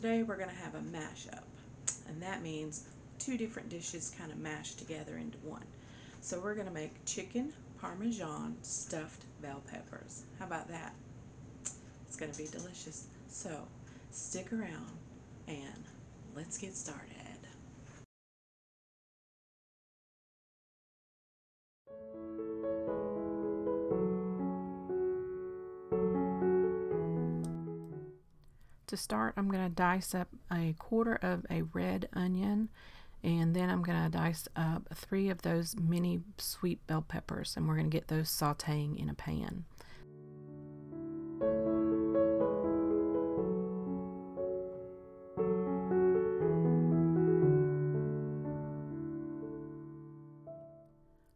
Today we're going to have a mashup, and that means two different dishes kind of mashed together into one. So we're going to make chicken parmesan stuffed bell peppers. How about that? It's going to be delicious. So stick around and let's get started. To start, I'm going to dice up a quarter of a red onion, and then I'm going to dice up 3 of those mini sweet bell peppers, and we're going to get those sauteing in a pan.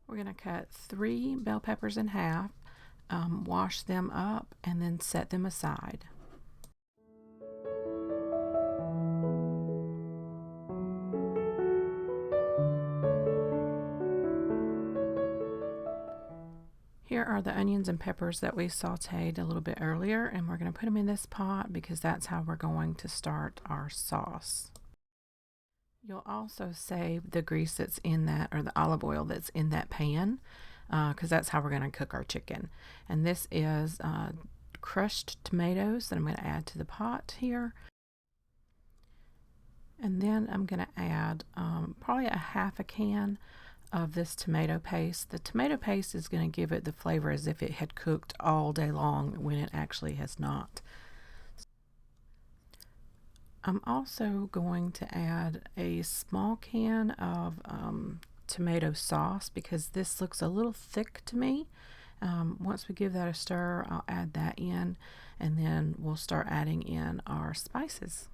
We're going to cut 3 bell peppers in half, wash them up, and then set them aside. Here are the onions and peppers that we sauteed a little bit earlier, and we're going to put them in this pot because that's how we're going to start our sauce. You'll also save the grease that's in that, or the olive oil that's in that pan, because that's how we're going to cook our chicken. And this is crushed tomatoes that I'm going to add to the pot here. And then I'm going to add probably a half a can of this tomato paste. The tomato paste is going to give it the flavor as if it had cooked all day long when it actually has not. I'm also going to add a small can of tomato sauce because this looks a little thick to me. Once we give that a stir, I'll add that in, and then we'll start adding in our spices.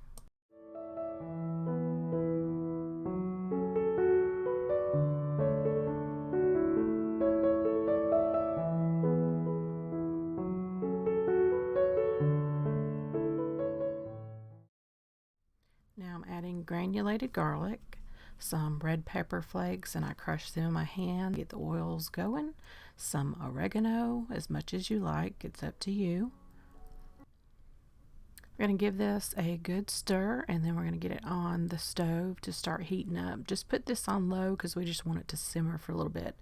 Now I'm adding granulated garlic, some red pepper flakes, and I crush them in my hand. Get the oils going. Some oregano, as much as you like, it's up to you. We're going to give this a good stir, and then we're going to get it on the stove to start heating up. Just put this on low because we just want it to simmer for a little bit.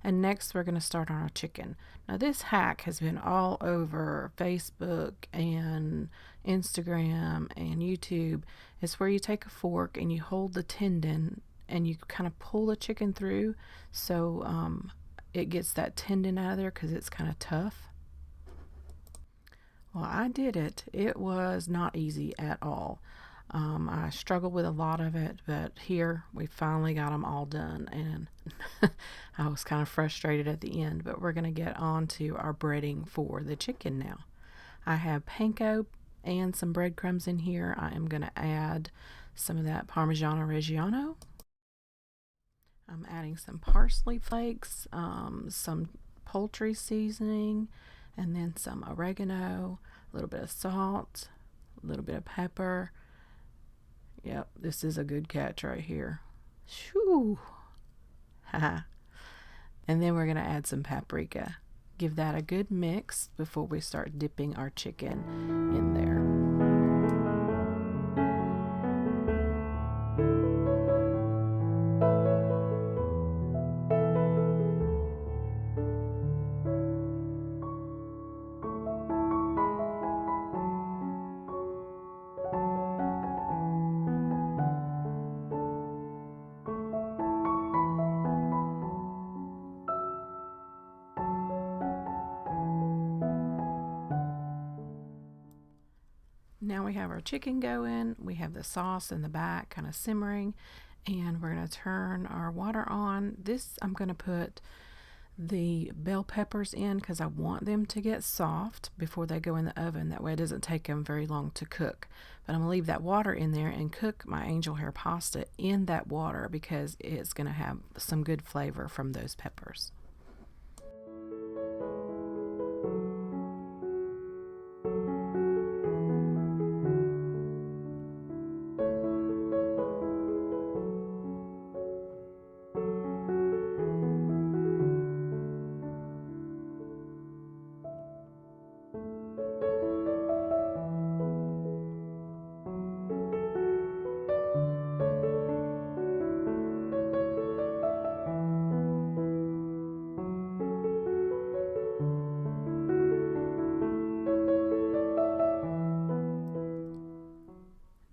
And next we're going to start on our chicken. Now this hack has been all over Facebook and Instagram and YouTube. It's where you take a fork and you hold the tendon and you kind of pull the chicken through so it gets that tendon out of there because it's kind of tough. Well, I did it. It was not easy at all. I struggled with a lot of it, but here we finally got them all done, and I was kind of frustrated at the end, but we're going to get on to our breading for the chicken now. I have panko and some breadcrumbs in here. I am going to add some of that Parmigiano Reggiano. I'm adding some parsley flakes, some poultry seasoning, and then some oregano, a little bit of salt, a little bit of pepper. Yep, this is a good catch right here. Shoo! And then we're going to add some paprika. Give that a good mix before we start dipping our chicken in there. Now we have our chicken going, we have the sauce in the back kind of simmering, and we're going to turn our water on. This I'm going to put the bell peppers in because I want them to get soft before they go in the oven. That way it doesn't take them very long to cook. But I'm going to leave that water in there and cook my angel hair pasta in that water because it's going to have some good flavor from those peppers.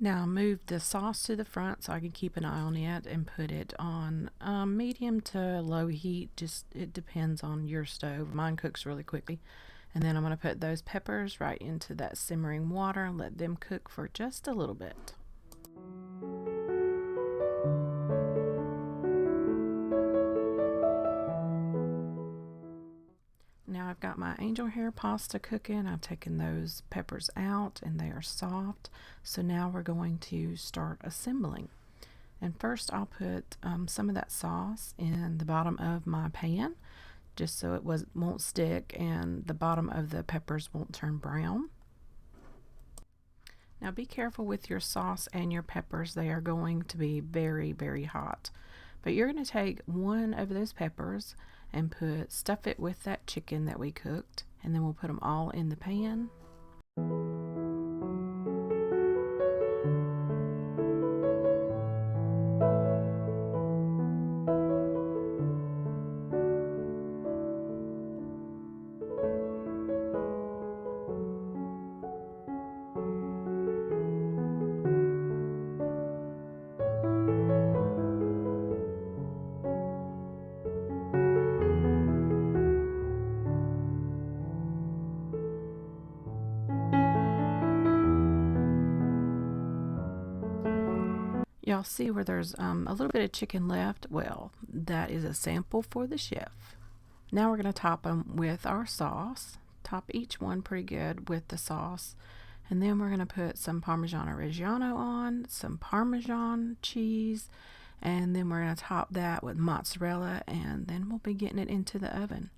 Now move the sauce to the front so I can keep an eye on it and put it on medium to low heat. Just it depends on your stove. Mine cooks really quickly. And then I'm going to put those peppers right into that simmering water and let them cook for just a little bit. Now I've got my angel hair pasta cooking. I've taken those peppers out and they are soft. So now we're going to start assembling. And first I'll put some of that sauce in the bottom of my pan, just so it won't stick and the bottom of the peppers won't turn brown. Now be careful with your sauce and your peppers. They are going to be very, very hot. But you're going to take one of those peppers and stuff it with that chicken that we cooked, and then we'll put them all in the pan. Y'all see where there's a little bit of chicken left? Well, that is a sample for the chef. Now we're going to top them with our sauce. Top each one pretty good with the sauce. And then we're going to put some Parmigiano Reggiano on, some Parmesan cheese, and then we're going to top that with mozzarella, and then we'll be getting it into the oven.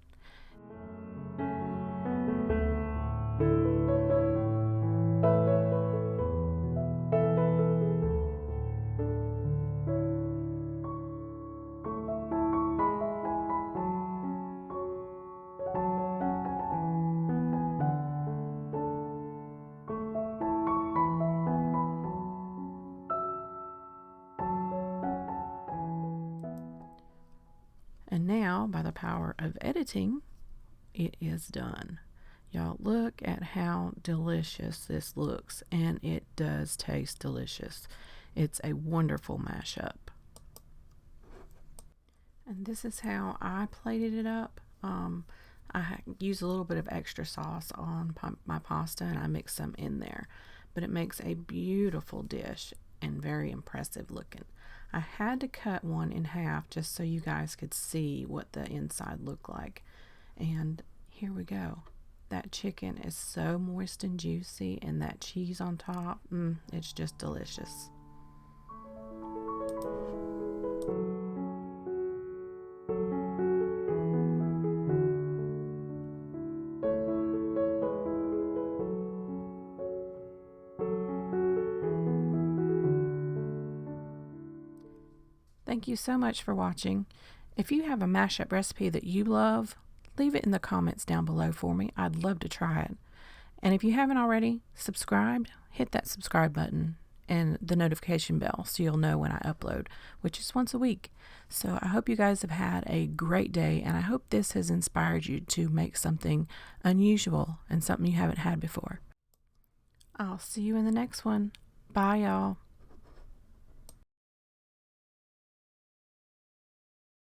And now, by the power of editing, it is done. Y'all look at how delicious this looks, and it does taste delicious. It's a wonderful mashup. And this is how I plated it up. I use a little bit of extra sauce on my pasta, and I mix some in there. But it makes a beautiful dish and very impressive looking. I had to cut one in half just so you guys could see what the inside looked like. And here we go. That chicken is so moist and juicy, and that cheese on top, it's just delicious. Thank you so much for watching. If you have a mashup recipe that you love, leave it in the comments down below for me. I'd love to try it. And if you haven't already subscribed, hit that subscribe button and the notification bell so you'll know when I upload, which is once a week. So I hope you guys have had a great day, and I hope this has inspired you to make something unusual and something you haven't had before. I'll see you in the next one. Bye, y'all.